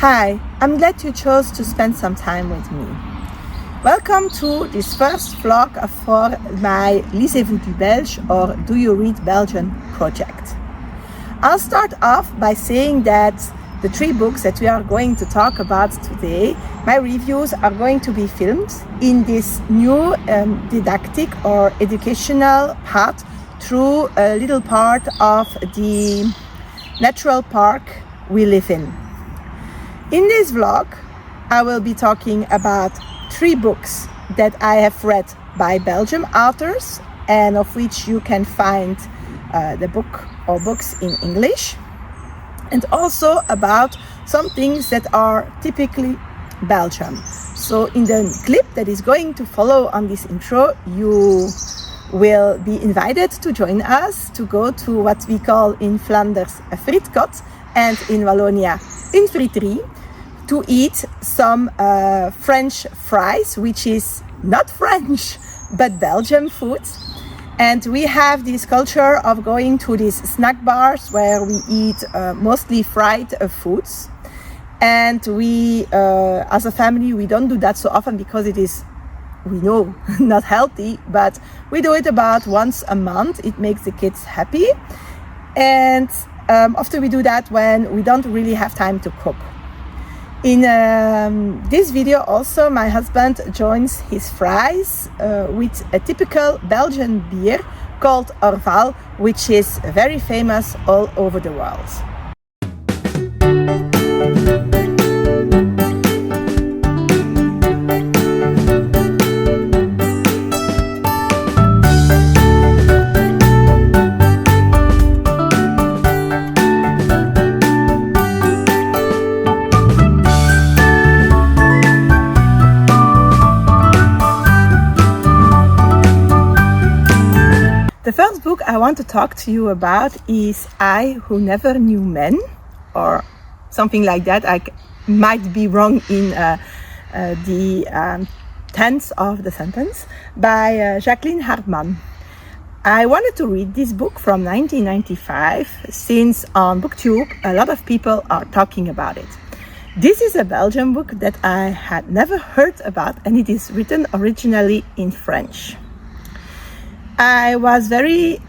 Hi, I'm glad you chose to spend some time with me. Welcome to this first vlog for my Lisez-vous du Belge or Do You Read Belgian project. I'll start off by saying that the three books that we are going to talk about today, my reviews are going to be filmed in this new didactic or educational path through a little part of the natural park we live in. In this vlog, I will be talking about three books that I have read by Belgian authors and of which you can find the book or books in English, and also about some things that are typically Belgian. So in the clip that is going to follow on this intro, you will be invited to join us to go to what we call in Flanders a frietkot and in Wallonia une friterie, to eat some French fries, which is not French but Belgian food. And we have this culture of going to these snack bars where we eat mostly fried foods. And we, as a family, we don't do that so often because it is, we know, not healthy, but we do it about once a month. It makes the kids happy. And after we do that when we don't really have time to cook. In this video also, my husband joins his fries with a typical Belgian beer called Orval, which is very famous all over the world. The first book I want to talk to you about is I Who Never Knew Men, or something like that. I might be wrong in the tense of the sentence, by Jacqueline Harpman. I wanted to read this book from 1995 since on BookTube a lot of people are talking about it. This is a Belgian book that I had never heard about, and it is written originally in French. I was very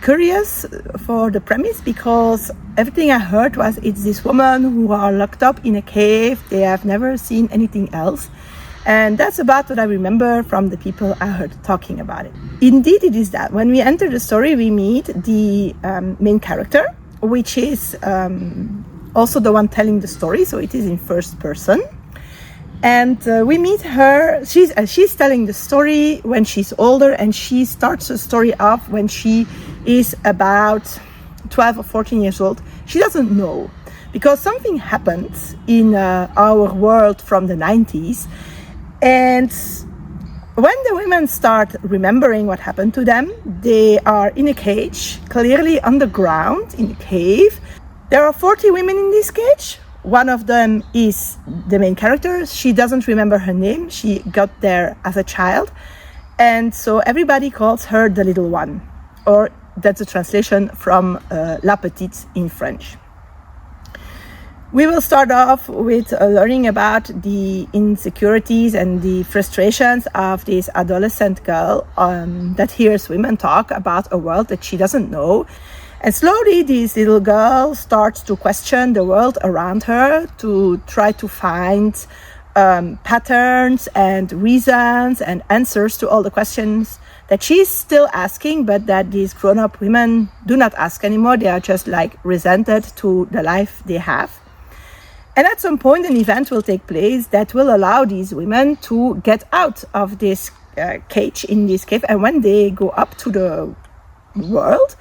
curious for the premise because everything I heard was it's this woman who are locked up in a cave. They have never seen anything else. And that's about what I remember from the people I heard talking about it. Indeed, it is that. When we enter the story, we meet the main character, which is also the one telling the story. So it is in first person. And we meet her, she's telling the story when she's older, and she starts the story off when she is about 12 or 14 years old. She doesn't know, because something happened in our world from the 90s. And when the women start remembering what happened to them, they are in a cage, clearly underground, in a cave. There are 40 women in this cage. One of them is the main character. She doesn't remember her name. She got there as a child. And so everybody calls her the little one, or that's a translation from La Petite in French. We will start off with learning about the insecurities and the frustrations of this adolescent girl that hears women talk about a world that she doesn't know. And slowly this little girl starts to question the world around her, to try to find patterns and reasons and answers to all the questions that she's still asking, but that these grown-up women do not ask anymore. They are just like resented to the life they have. And at some point an event will take place that will allow these women to get out of this cage in this cave. And when they go up to the world,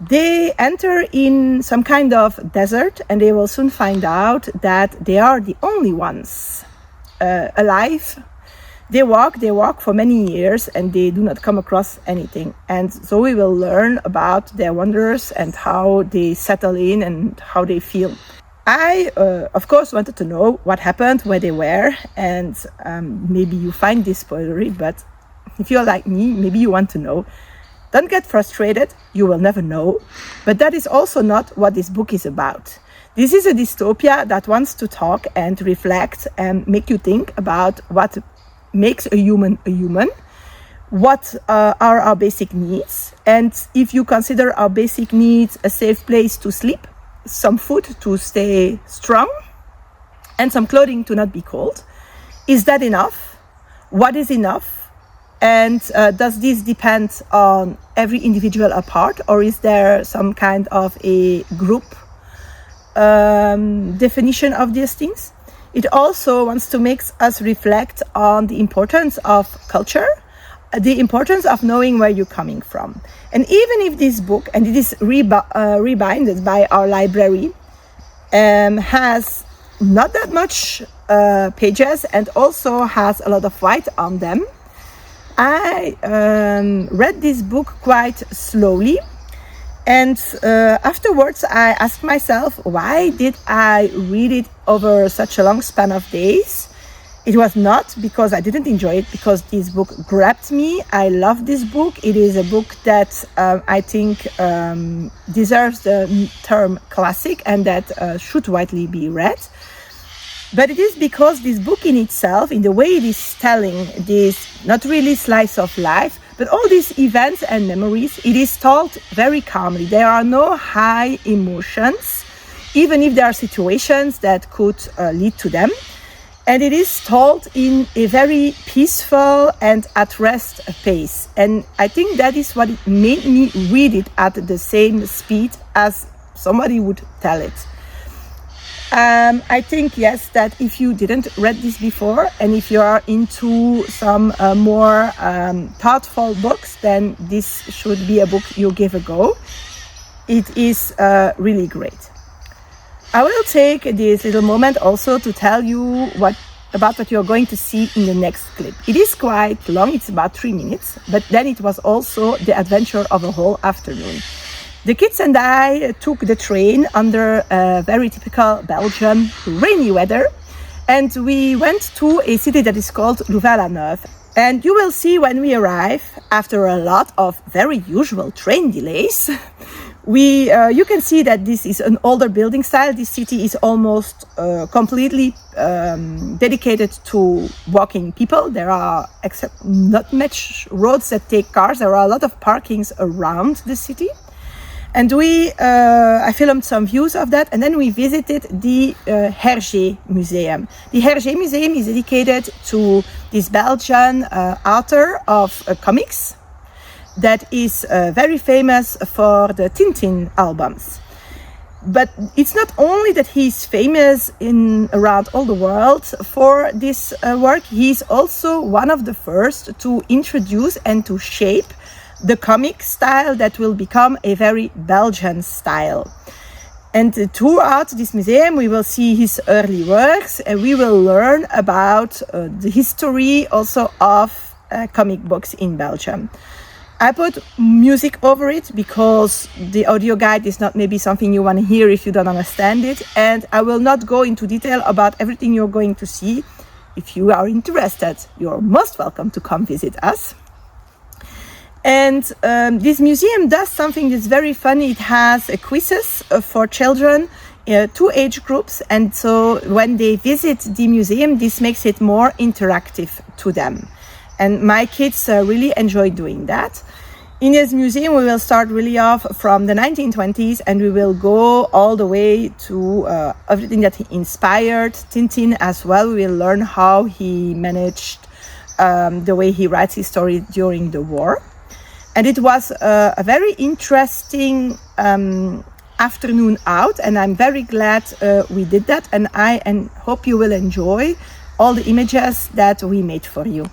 they enter in some kind of desert, and they will soon find out that they are the only ones alive. They walk for many years, and they do not come across anything. And so we will learn about their wonders and how they settle in and how they feel. I, of course, wanted to know what happened, where they were, and maybe you find this spoilery, but if you're like me, maybe you want to know. Don't get frustrated, you will never know. But that is also not what this book is about. This is a dystopia that wants to talk and reflect and make you think about what makes a human, what are our basic needs, and if you consider our basic needs a safe place to sleep, some food to stay strong, and some clothing to not be cold. Is that enough? What is enough? And does this depend on every individual apart, or is there some kind of a group definition of these things? It also wants to make us reflect on the importance of culture, the importance of knowing where you're coming from. And even if this book, and it is rebinded by our library, has not that much pages and also has a lot of white on them, I read this book quite slowly. And afterwards I asked myself, why did I read it over such a long span of days? It was not because I didn't enjoy it, because this book grabbed me. I love this book. It is a book that I think deserves the term classic and that should widely be read. But it is because this book in itself, in the way it is telling this not really slice of life, but all these events and memories, it is told very calmly. There are no high emotions, even if there are situations that could lead to them. And it is told in a very peaceful and at rest pace. And I think that is what it made me read it at the same speed as somebody would tell it. I think, yes, that if you didn't read this before, and if you are into some more thoughtful books, then this should be a book you give a go. It is really great. I will take this little moment also to tell you about what you're going to see in the next clip. It is quite long, it's about 3 minutes, but then it was also the adventure of a whole afternoon. The kids and I took the train under very typical Belgian rainy weather, and we went to a city that is called Louvain-la-Neuve. And you will see when we arrive, after a lot of very usual train delays, you can see that this is an older building style. This city is almost completely dedicated to walking people. There are, except not much roads that take cars, there are a lot of parkings around the city. And I filmed some views of that, and then we visited the Hergé Museum. The Hergé Museum is dedicated to this Belgian author of comics that is very famous for the Tintin albums. But it's not only that he's famous around all the world for this work, he's also one of the first to introduce and to shape the comic style that will become a very Belgian style. And throughout this museum we will see his early works, and we will learn about the history also of comic books in Belgium. I put music over it because the audio guide is not maybe something you want to hear if you don't understand it, and I will not go into detail about everything you're going to see. If you are interested, you're most welcome to come visit us. And this museum does something that's very funny. It has quizzes for children, 2 age groups, and so when they visit the museum, this makes it more interactive to them. And my kids really enjoy doing that. In this museum, we will start really off from the 1920s, and we will go all the way to everything that he inspired Tintin as well. We will learn how he managed the way he writes his story during the war. And it was a very interesting afternoon out, and I'm very glad we did that, and I hope you will enjoy all the images that we made for you.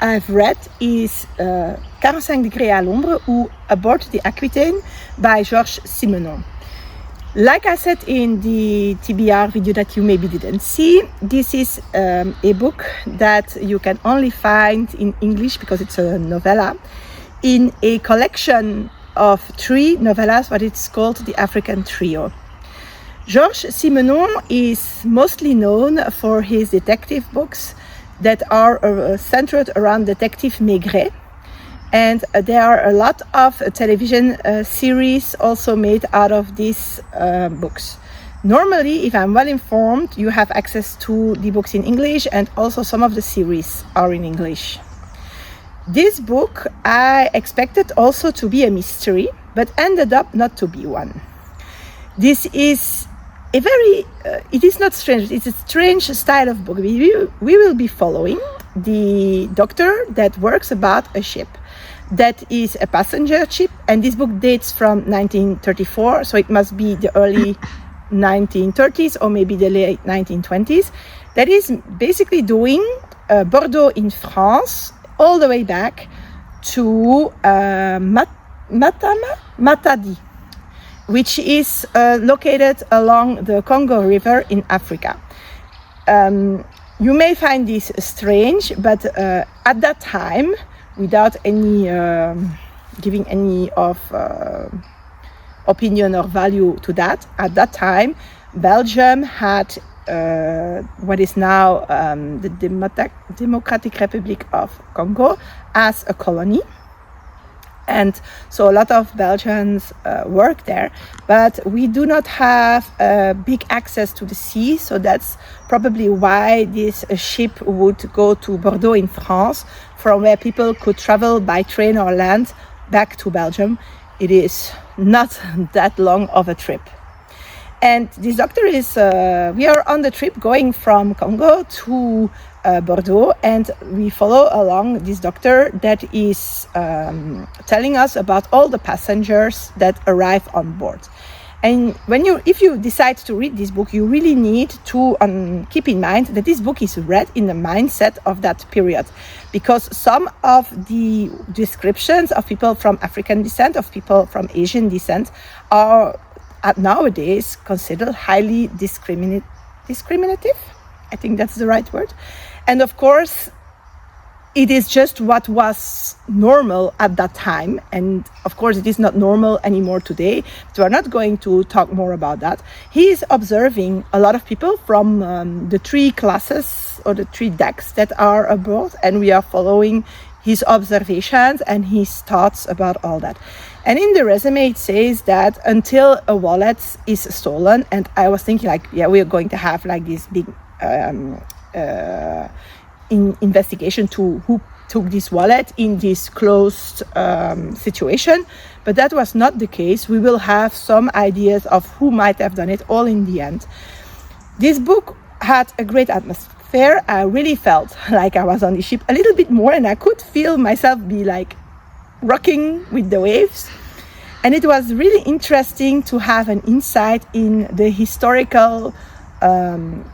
I've read is 45 degrés à l'ombre ou Aboard the Aquitaine by Georges Simenon. Like I said in the TBR video that you maybe didn't see, this is a book that you can only find in English because it's a novella in a collection of 3 novellas, what it's called the African Trio. Georges Simenon is mostly known for his detective books that are centered around Detective Maigret. And there are a lot of television series also made out of these books. Normally, if I'm well informed, you have access to the books in English, and also some of the series are in English. This book I expected also to be a mystery, but ended up not to be one. This is a very, it is not strange, it's a strange style of book. We will be following the doctor that works about a ship that is a passenger ship, and this book dates from 1934, so it must be the early 1930s or maybe the late 1920s, that is basically doing Bordeaux in France all the way back to Matadi, which is located along the Congo River in Africa. You may find this strange, but at that time, without any giving any of opinion or value to that, at that time, Belgium had what is now the Democratic Republic of Congo as a colony. And so a lot of Belgians work there, but we do not have big access to the sea, so that's probably why this ship would go to Bordeaux in France, from where people could travel by train or land back to Belgium. It is not that long of a trip. And this doctor is, we are on the trip going from Congo to Bordeaux, and we follow along this doctor that is telling us about all the passengers that arrive on board. And if you decide to read this book, you really need to keep in mind that this book is read in the mindset of that period, because some of the descriptions of people from African descent, of people from Asian descent, are nowadays considered highly discriminative. I think that's the right word. And of course, it is just what was normal at that time. And of course, it is not normal anymore today. So we're not going to talk more about that. He is observing a lot of people from the 3 classes or the 3 decks that are aboard. And we are following his observations and his thoughts about all that. And in the resume, it says that until a wallet is stolen, and I was thinking like, yeah, we are going to have like this big investigation to who took this wallet in this closed situation, but that was not the case. We will have some ideas of who might have done it all in the end. This book had a great atmosphere. I really felt like I was on the ship a little bit more, and I could feel myself be like rocking with the waves. And it was really interesting to have an insight in the historical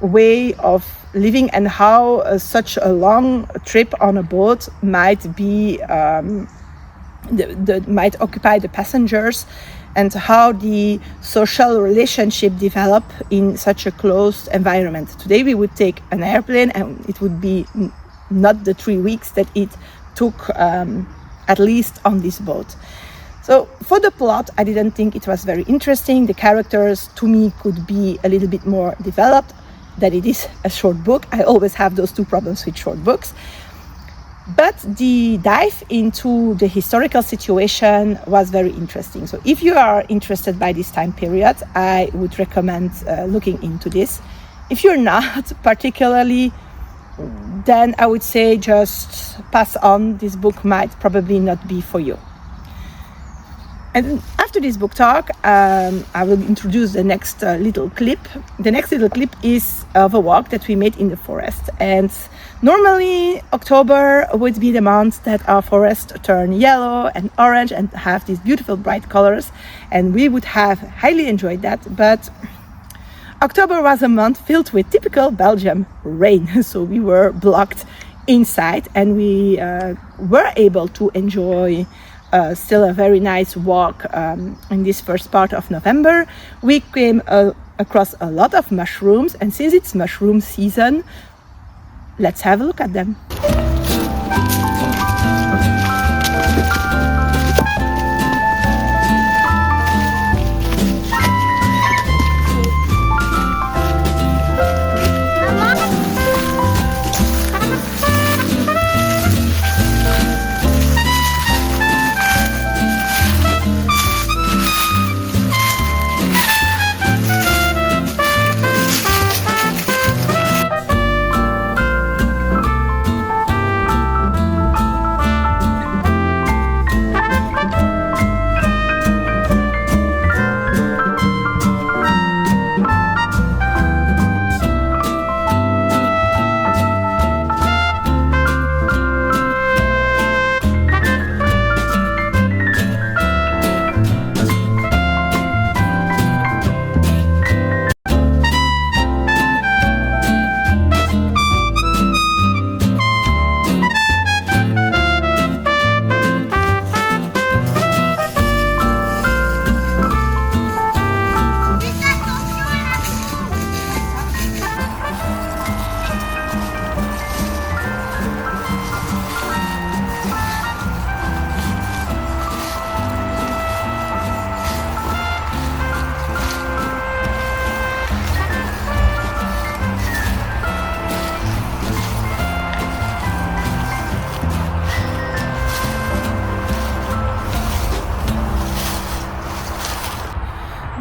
way of living and how such a long trip on a boat might be might occupy the passengers, and how the social relationship develop in such a closed environment. Today we would take an airplane and it would be not the 3 weeks that it took at least on this boat. So for the plot, I didn't think it was very interesting. The characters, to me, could be a little bit more developed, that it is a short book. I always have those 2 problems with short books. But the dive into the historical situation was very interesting. So if you are interested by this time period, I would recommend looking into this. If you're not particularly, then I would say just pass on. This book might probably not be for you. And after this book talk, I will introduce the next little clip. The next little clip is of a walk that we made in the forest. And normally October would be the month that our forests turn yellow and orange and have these beautiful bright colors. And we would have highly enjoyed that. But October was a month filled with typical Belgium rain. So we were blocked inside, and we were able to enjoy still a very nice walk in this first part of November. We came across a lot of mushrooms, and since it's mushroom season, let's have a look at them.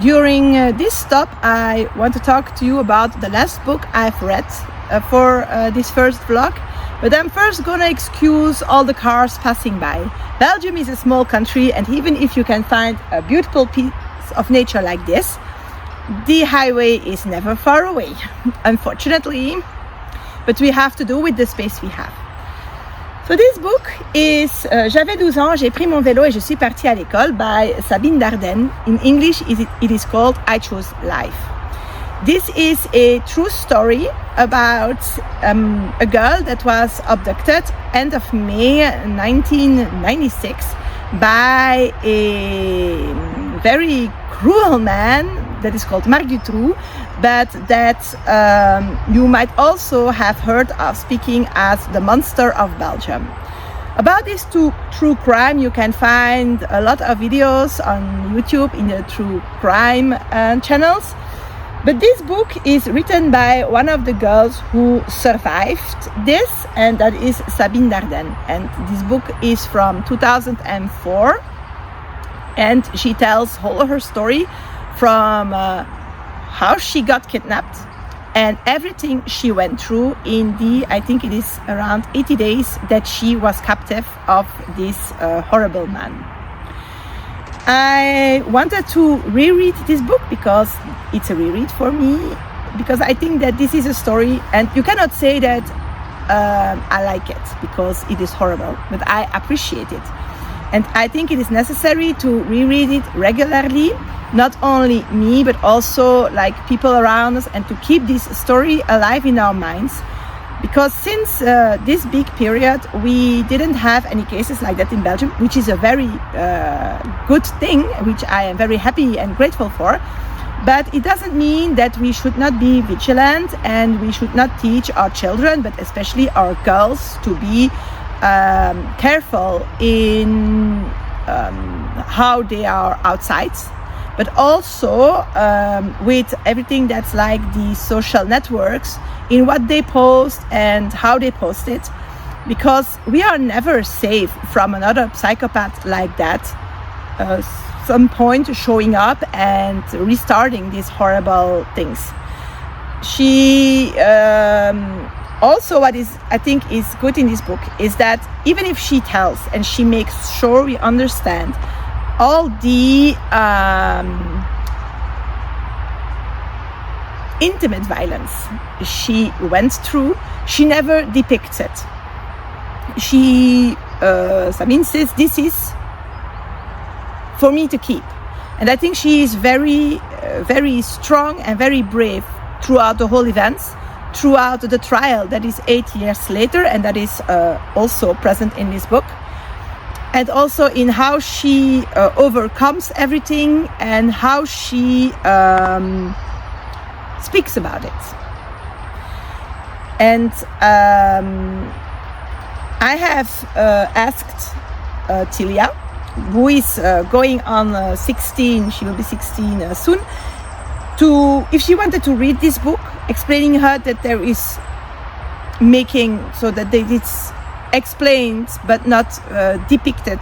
During this stop, I want to talk to you about the last book I've read for this first vlog. But I'm first gonna excuse all the cars passing by. Belgium is a small country, and even if you can find a beautiful piece of nature like this, the highway is never far away, unfortunately. But we have to do with the space we have. So this book is J'avais 12 ans, j'ai pris mon vélo et je suis partie à l'école by Sabine Dardenne. In English it is called I Chose Life. This is a true story about a girl that was abducted end of May 1996 by a very cruel man that is called Marc Dutroux, but that you might also have heard of speaking as the monster of Belgium. About this true crime, you can find a lot of videos on YouTube in the true crime channels. But this book is written by one of the girls who survived this, and that is Sabine Dardenne. And this book is from 2004, and she tells all her story from how she got kidnapped and everything she went through in the, I think it is around 80 days that she was captive of this horrible man. I wanted to reread this book because it's a reread for me, because I think that this is a story, and you cannot say that I like it because it is horrible, but I appreciate it. And I think it is necessary to reread it regularly, not only me, but also like people around us, and to keep this story alive in our minds. Because since this big period, we didn't have any cases like that in Belgium, which is a very good thing, which I am very happy and grateful for. But it doesn't mean that we should not be vigilant, and we should not teach our children, but especially our girls, to be careful in how they are outside, but also with everything that's like the social networks, in what they post and how they post it, because we are never safe from another psychopath like that some point showing up and restarting these horrible things. She also, what is I think is good in this book is that even if she tells and she makes sure we understand all the intimate violence she went through, she never depicts it. She, Sabine says, this is for me to keep. And I think she is very, very strong and very brave throughout the whole events, throughout the trial that is 8 years later, and that is also present in this book. And also in how she overcomes everything and how she speaks about it. And I have asked Tilia, who is going on 16, she will be 16 soon, if she wanted to read this book, explaining her that there is making, so that it's explained but not depicted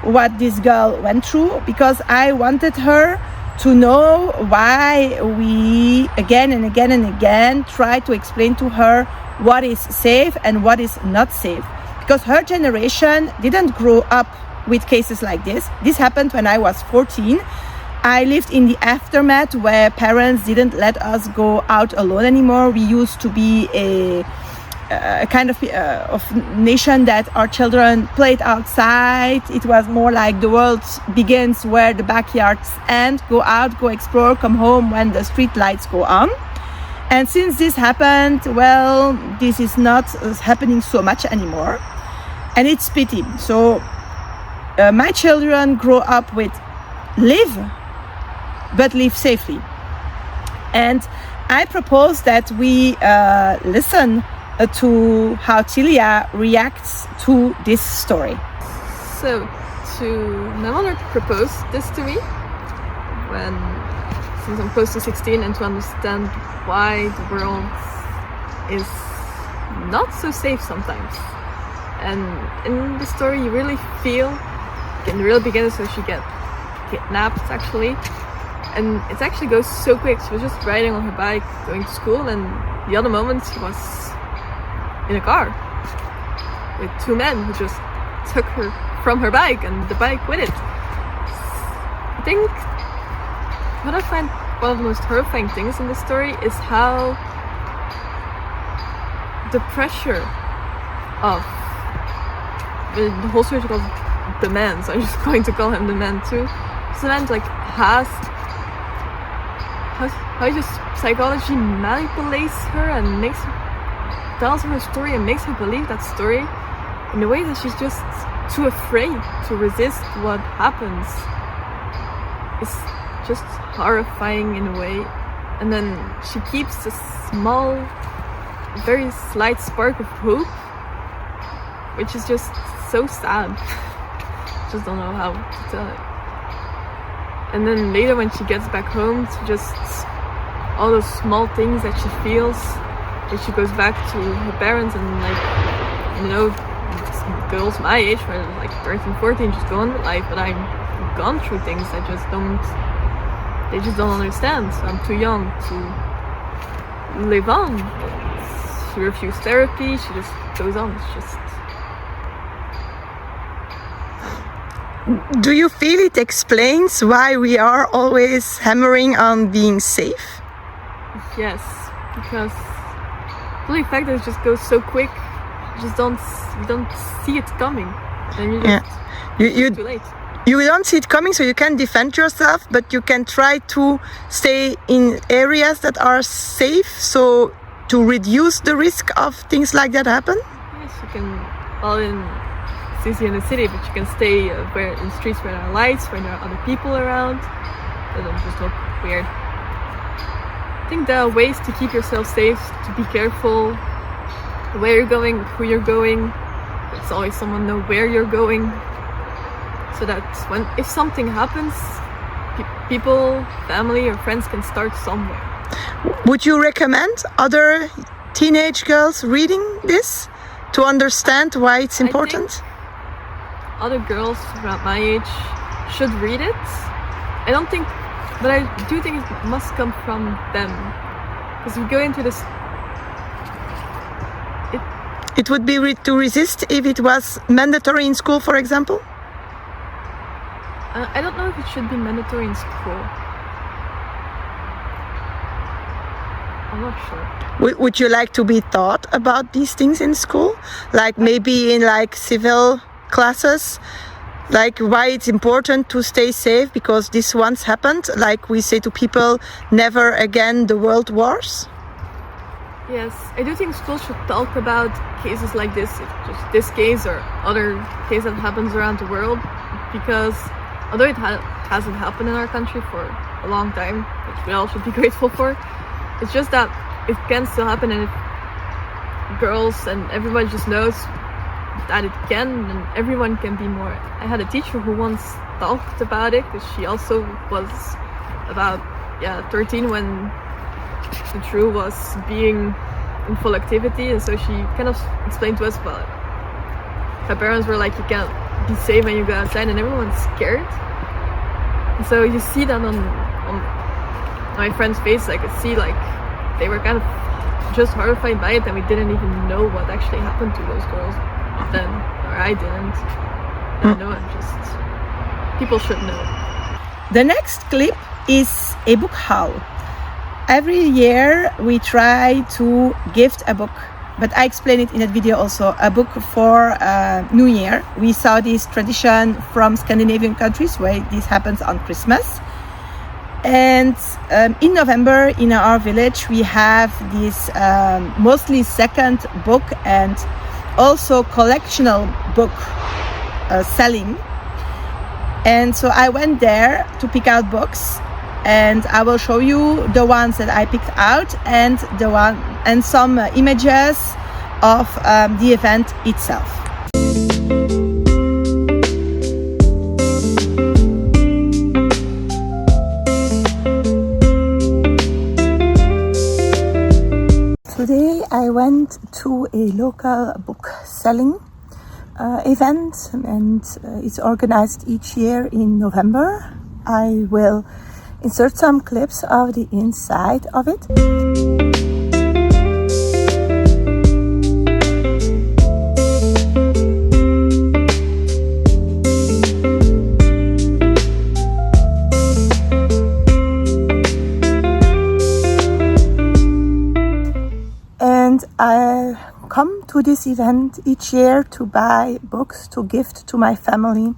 what this girl went through, because I wanted her to know why we again and again and again try to explain to her what is safe and what is not safe, because her generation didn't grow up with cases like this. This happened when I was 14. I lived in the aftermath where parents didn't let us go out alone anymore. We used to be a kind of nation that our children played outside. It was more like the world begins where the backyards end. Go out, go explore, come home when the street lights go on. And since this happened, well, this is not happening so much anymore. And it's pity. So my children grow up with live, but live safely. And I propose that we listen to how Tilia reacts to this story. So, my mother proposed this to me since I'm close to 16, and to understand why the world is not so safe sometimes. And in the story, you really feel, in the real beginning, so she gets kidnapped actually, and it actually goes so quick. She was just riding on her bike going to school, and the other moment she was in a car with two men who just took her from her bike and the bike with it. I think what I find one of the most horrifying things in this story is how the pressure of the whole story is called the man, so I'm just going to call him the man too. So the man like has how just psychology manipulates her and tells her a story and makes her believe that story in a way that she's just too afraid to resist what happens. It's just horrifying in a way. And then she keeps a small, very slight spark of hope, which is just so sad. Just don't know how to tell it. And then later when she gets back home, to just all those small things that she feels, when she goes back to her parents and girls my age, where like 13, 14, just go on with life, but I've gone through things that they just don't understand. So I'm too young to live on. She refused therapy, she just goes on. It's just... Do you feel it explains why we are always hammering on being safe? Yes, because the fact that it just goes so quick, you don't see it coming, and you just too late. You don't see it coming, so you can defend yourself, but you can try to stay in areas that are safe, so to reduce the risk of things like that happen. Yes, you can. Well, it's easy in the city, but you can stay in streets where there are lights, where there are other people around. That don't just look weird. I think there are ways to keep yourself safe, to be careful where you're going, with who you're going. It's always someone know where you're going, so that if something happens, people, family or friends can start somewhere. Would you recommend other teenage girls reading this to understand why it's important? Other girls around my age should read it. But I do think it must come from them, because we go into this. It would be to resist if it was mandatory in school, for example? I don't know if it should be mandatory in school. I'm not sure. Would you like to be taught about these things in school? Like maybe in like civil classes? Like why it's important to stay safe because this once happened? Like we say to people, never again the world wars? Yes, I do think schools should talk about cases like this, just this case or other case that happens around the world, because although it hasn't happened in our country for a long time, which we all should be grateful for, it's just that it can still happen, and if girls and everybody just knows that it can, and everyone can be more. I had a teacher who once talked about it, because she also was about 13 when the True was being in full activity, and so she kind of explained to us, well, her parents were like, you can't be safe when you go outside, and everyone's scared. And so you see that on my friend's face. I could see like they were kind of just horrified by it, and we didn't even know what actually happened to those girls then, or I didn't. I know, I'm just, people should know. The next clip is a book haul. Every year we try to gift a book, but I explained it in that video also, a book for New Year. We saw this tradition from Scandinavian countries where this happens on Christmas. And in November in our village we have this mostly second book and also collectional book selling. And so I went there to pick out books, and I will show you the ones that I picked out and some images of the event itself. Today I went to a local book selling event, and it's organized each year in November. I will insert some clips of the inside of it. And I come to this event each year to buy books to gift to my family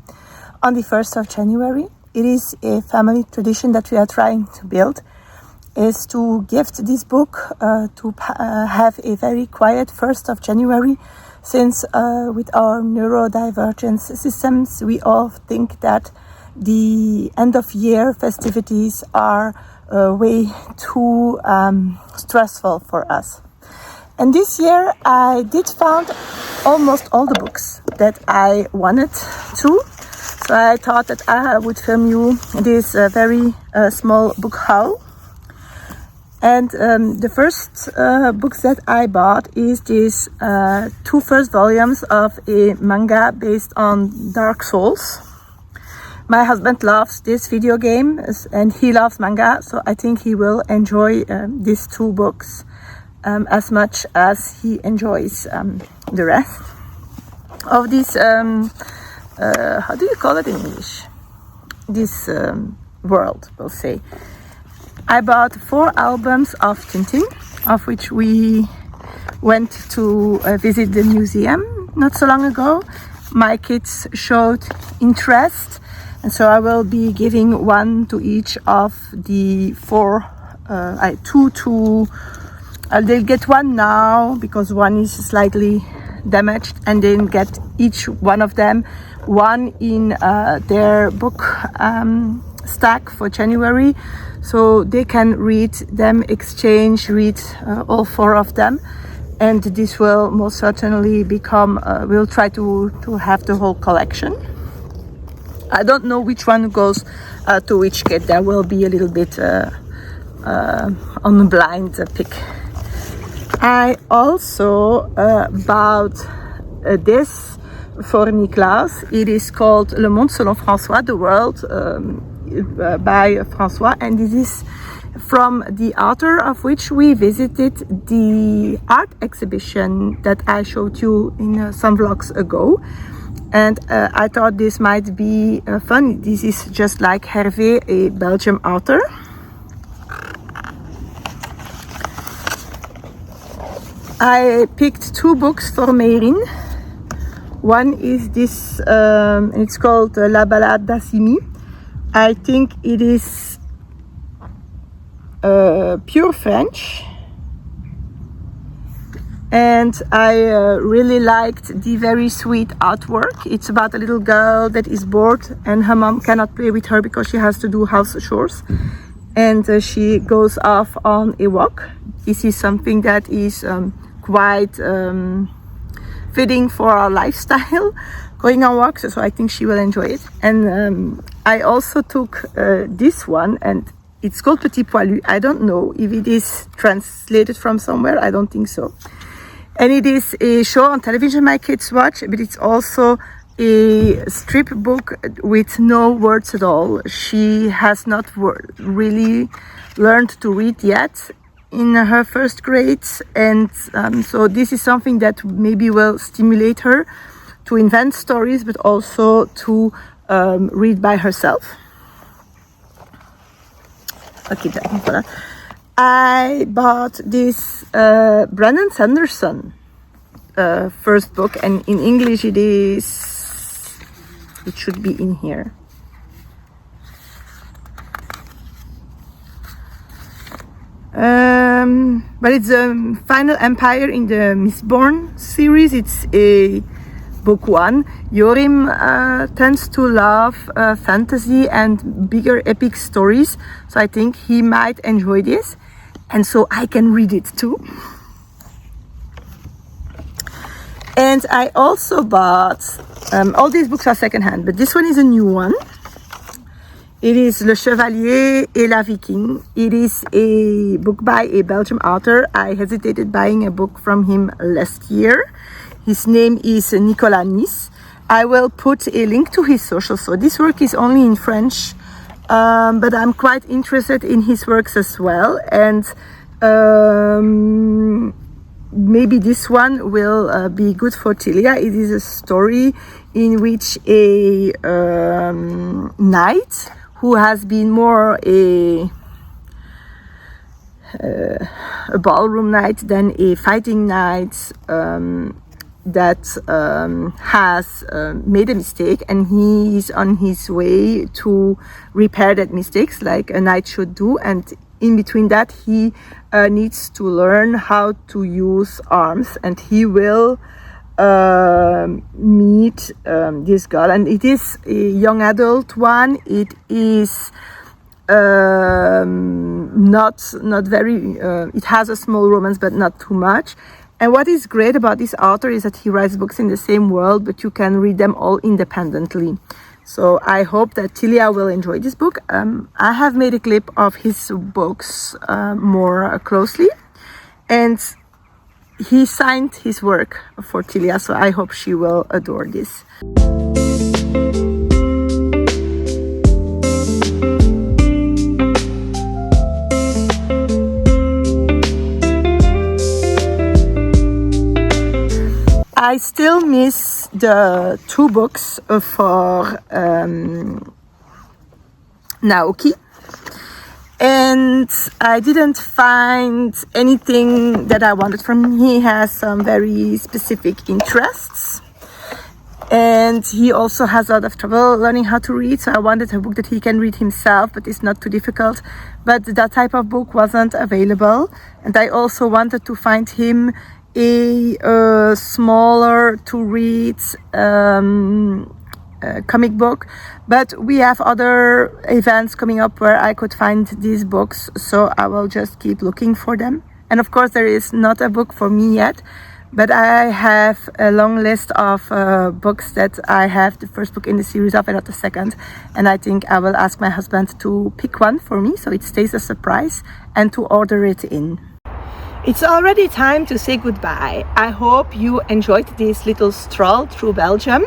on the 1st of January. It is a family tradition that we are trying to build, is to gift this book, to have a very quiet 1st of January, since with our neurodivergence systems, we all think that the end of year festivities are way too stressful for us. And this year I did found almost all the books that I wanted to. So I thought that I would film you this very small book haul. And the first books that I bought is these two first volumes of a manga based on Dark Souls. My husband loves this video game and he loves manga, so I think he will enjoy these two books as much as he enjoys the rest of this. How do you call it in English? This world, we'll say. I bought 4 albums of Tintin, of which we went to visit the museum not so long ago. My kids showed interest, and so I will be giving one to each of the 4. They'll get one now because one is slightly damaged, and then get each one of them one in their book stack for January, so they can read them, read all 4 of them, and this will most certainly become, we'll try to have the whole collection. I don't know which one goes to which kid. There will be a little bit on a blind pick. I also bought this for Nicolas. It is called Le Monde selon François, the world by François, and this is from the author of which we visited the art exhibition that I showed you in some vlogs ago. And I thought this might be fun. This is just like Hergé, a Belgian author. I picked 2 books for Meirin. One is this, it's called La Ballade d'Assimi. I think it is pure French. And I really liked the very sweet artwork. It's about a little girl that is bored and her mom cannot play with her because she has to do house chores. And she goes off on a walk. This is something that is quite fitting for our lifestyle, going on walks, so I think she will enjoy it. And I also took this one, and it's called Petit Poilu. I don't know if it is translated from somewhere, I don't think so. And it is a show on television my kids watch, but it's also a strip book with no words at all. She has not really learned to read yet in her first grade, and so this is something that maybe will stimulate her to invent stories, but also to read by herself. Okay, voilà. I bought this Brandon Sanderson first book, and in English it should be in here. But it's Final Empire in the Mistborn series. It's a book one. Jorim tends to love fantasy and bigger epic stories, so I think he might enjoy this, and so I can read it too. And I also bought, all these books are secondhand, but this one is a new one. It is Le Chevalier et la Viking. It is a book by a Belgian author. I hesitated buying a book from him last year. His name is Nicolas Nice. I will put a link to his social. So this work is only in French, but I'm quite interested in his works as well. And maybe this one will be good for Tilia. It is a story in which a knight who has been more a ballroom knight than a fighting knight, that has made a mistake, and he is on his way to repair that mistakes like a knight should do, and in between that he needs to learn how to use arms, and he will meet this girl, and it is a young adult one. It is not very it has a small romance, but not too much. And what is great about this author is that he writes books in the same world, but you can read them all independently. So I hope that Tilia will enjoy this book. I have made a clip of his books more closely, and he signed his work for Tilia, so I hope she will adore this. I still miss the 2 books for Naoki, and I didn't find anything that I wanted from him. He has some very specific interests, and he also has a lot of trouble learning how to read, so I wanted a book that he can read himself, but it's not too difficult. But that type of book wasn't available, and I also wanted to find him a smaller to read comic book, but we have other events coming up where I could find these books, so I will just keep looking for them. And of course there is not a book for me yet, but I have a long list of books that I have the first book in the series of and not the second, and I think I will ask my husband to pick one for me so it stays a surprise, and to order it in. It's already time to say goodbye. I hope you enjoyed this little stroll through Belgium.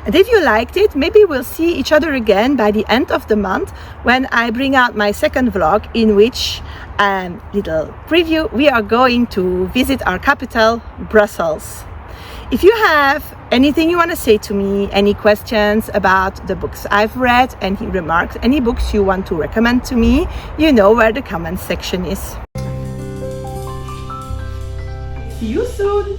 And if you liked it, maybe we'll see each other again by the end of the month when I bring out my second vlog, in which, little preview, we are going to visit our capital, Brussels. If you have anything you want to say to me, any questions about the books I've read, any remarks, any books you want to recommend to me, you know where the comment section is. See you soon!